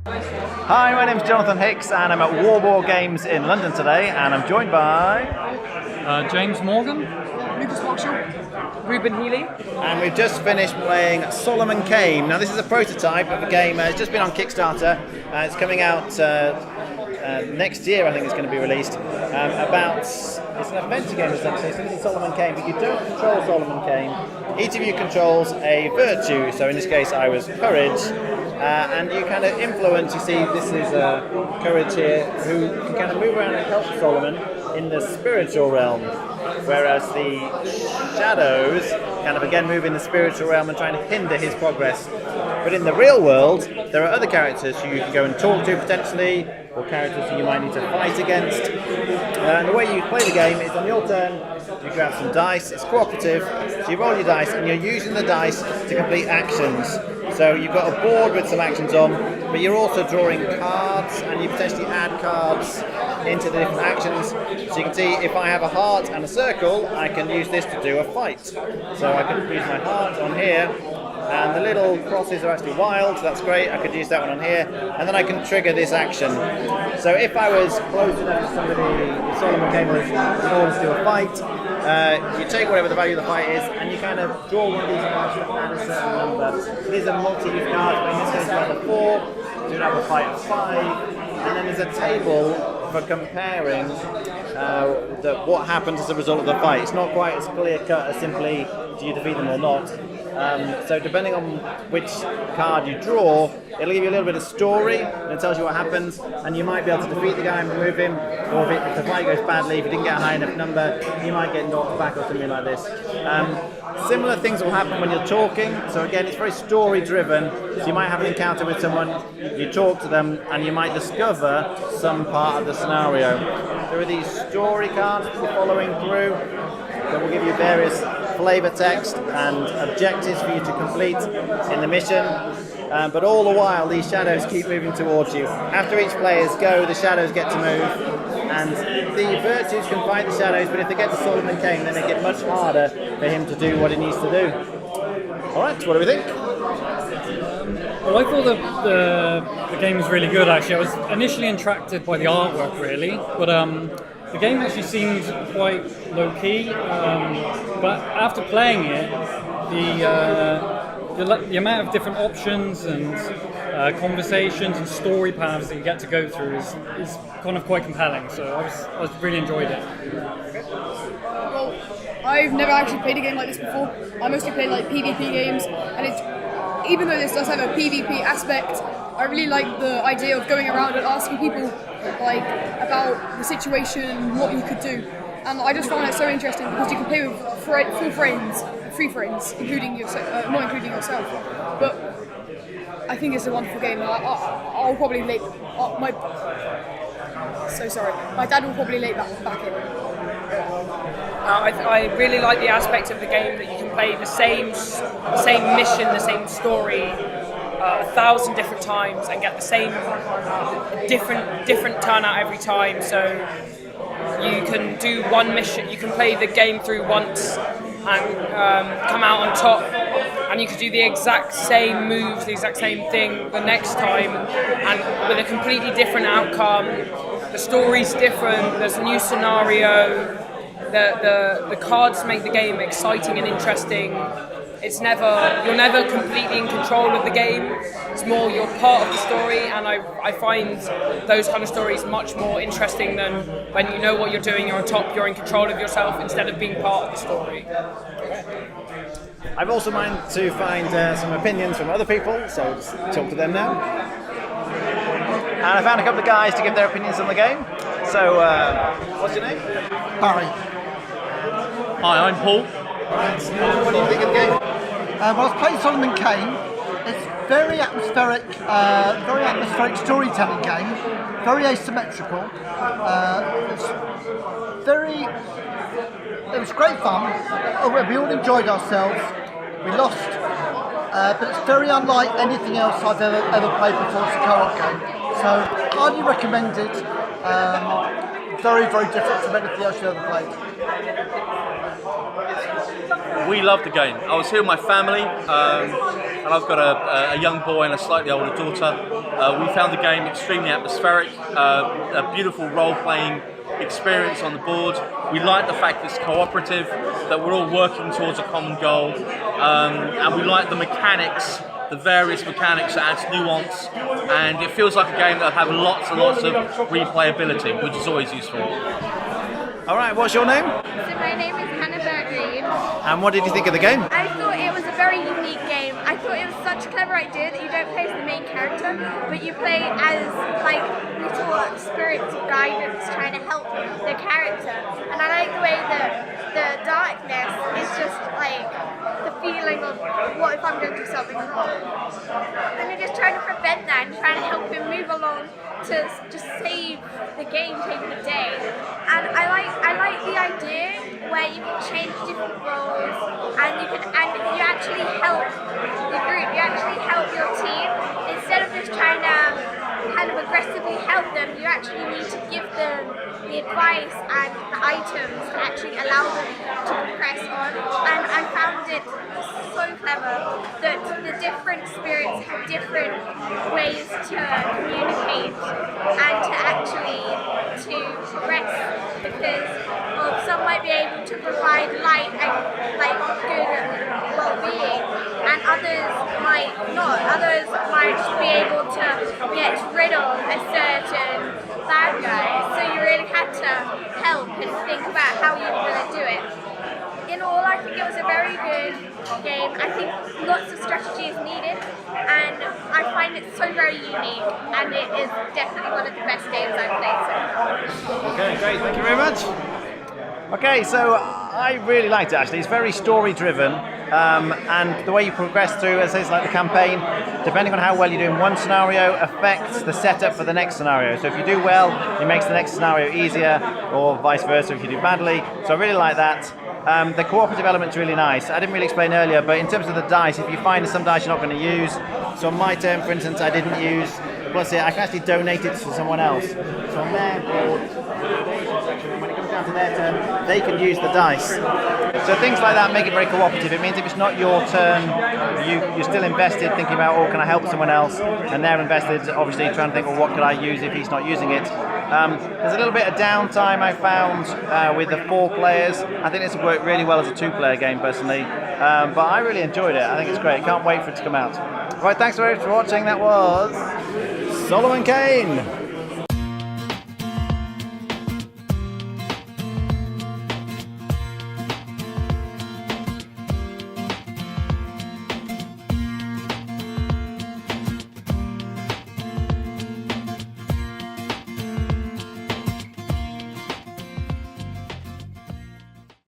Hi, my name's Jonathan Hicks and I'm at War Games in London today, and I'm joined by James Morgan, Lucas Marshall, Ruben Healy. And we've just finished playing Solomon Kane. Now this is a prototype of a game, it's just been on Kickstarter, it's coming out next year. I think it's going to be released. It's an adventure game essentially, so this is Solomon Kane, but you don't control Solomon Kane. Each of you controls a virtue, so in this case I was courage, and you kind of influence, you see this is courage here, who can kind of move around and help Solomon in the spiritual realm, whereas the shadows kind of again move in the spiritual realm and trying to hinder his progress. But in the real world, there are other characters who you can go and talk to potentially, or characters who you might need to fight against. And the way you play the game is on your turn, you grab some dice, it's cooperative, so you roll your dice and you're using the dice to complete actions. So you've got a board with some actions on, but you're also drawing cards, and you potentially add cards into the different actions. So you can see if I have a heart and a circle, I can use this to do a fight. So I can use my heart on here, and the little crosses are actually wild, so that's great. I could use that one on here, and then I can trigger this action. So if I was close enough to somebody, Solomon Kane was in order to do a fight, you take whatever the value of the fight is, and you kind of draw one of these cards to add a certain number. These are multi-use cards, but in this case you have a 4, so you'd have a fight of 5, and then there's a table for comparing what happens as a result of the fight. It's not quite as clear-cut as simply do you defeat them or not. So depending on which card you draw, it'll give you a little bit of story, and it tells you what happens, and you might be able to defeat the guy and remove him, or if the fight goes badly, if you didn't get a high enough number, you might get knocked back or something like this. Similar things will happen when you're talking, so again it's very story driven, so you might have an encounter with someone, you talk to them, and you might discover some part of the scenario. There are these story cards that you're following through that will give you various flavour text and objectives for you to complete in the mission, but all the while these shadows keep moving towards you. After each player's go, the shadows get to move, and the virtues can fight the shadows, but if they get to Solomon Kane, then it gets much harder for him to do what he needs to do. Alright, what do we think? Well, I thought the game was really good actually. I was initially attracted by the artwork really, but the game actually seemed quite low-key, but after playing it, the amount of different options and conversations and story paths that you get to go through is kind of quite compelling. So I really enjoyed it. Well, I've never actually played a game like this before. I mostly play like PvP games, and even though this does have a PvP aspect, I really like the idea of going around and asking people like about the situation and what you could do. And I just found it so interesting because you can play with three friends, including yourself, not including yourself. But I think it's a wonderful game. I'll probably late. My dad will probably lay back in. I really like the aspect of the game that you can play the same mission, the same story 1,000 different times and get the same different turnout every time. So you can do one mission, you can play the game through once and come out on top, and you could do the exact same moves, the exact same thing the next time, and with a completely different outcome. The story's different, there's a new scenario, the cards make the game exciting and interesting. You're never completely in control of the game. It's more you're part of the story, and I find those kind of stories much more interesting than when you know what you're doing, you're on top, you're in control of yourself instead of being part of the story. I've also managed to find some opinions from other people, so I'll just talk to them now. And I found a couple of guys to give their opinions on the game. So, what's your name? Barry. Hi, I'm Paul. What do you think of the game? Well, I've played Solomon Kane. It's very atmospheric storytelling game, very asymmetrical. It was great fun. We all enjoyed ourselves. We lost, but it's very unlike anything else I've ever played before. It's a co-op game, so highly recommended. Very, very different from anything else you've ever played. We loved the game. I was here with my family, and I've got a young boy and a slightly older daughter. We found the game extremely atmospheric, a beautiful role-playing experience on the board. We like the fact that it's cooperative, that we're all working towards a common goal, and we like the mechanics, the various mechanics that adds nuance, and it feels like a game that have lots and lots of replayability, which is always useful. All right, what's your name? So my name is Hannah Bergreen. And what did you think of the game? I thought it was a very unique game. I thought it was such a clever idea that you don't play as the main character, but you play as like little spirits of guidance trying to help the character. And I like the way that the darkness is just like the feeling of what if I'm going to do something wrong. And you're just trying to prevent that and trying to help him move along to just save the game, save the day. And I like the idea where you can change different roles and you actually help the group, you actually help your team. Instead of just trying to kind of aggressively help them, you actually need to give them the advice and the items to actually allow them to progress on. And I found it so clever that the different spirits have different ways to communicate and to actually to progress, because some might be able to provide light and like good well-being, and others might not. Others might just be able to get rid of a certain bad guy. So you really had to help and think about how you were going to do it. In all, I think it was a very good game. I think lots of strategy is needed, and I find it so very unique, and it is definitely one of the best games I've played so far. Okay, great, thank you very much. Okay, so I really liked it actually. It's very story driven, and the way you progress through, as it's like the campaign, depending on how well you do in one scenario, affects the setup for the next scenario. So if you do well, it makes the next scenario easier, or vice versa if you do badly. So I really like that. The cooperative element's really nice. I didn't really explain earlier, but in terms of the dice, if you find some dice you're not going to use, so on my turn, for instance, I didn't use, plus I can actually donate it to someone else. So on their board, when it comes down to their turn, they can use the dice. So things like that make it very cooperative. It means if it's not your turn, you're still invested thinking about, oh, can I help someone else? And they're invested, obviously, trying to think, well, what could I use if he's not using it? There's a little bit of downtime I found with the 4 players. I think this would work really well as a 2-player game, personally. But I really enjoyed it. I think it's great. Can't wait for it to come out. Right, thanks very much for watching. That was Solomon Kane.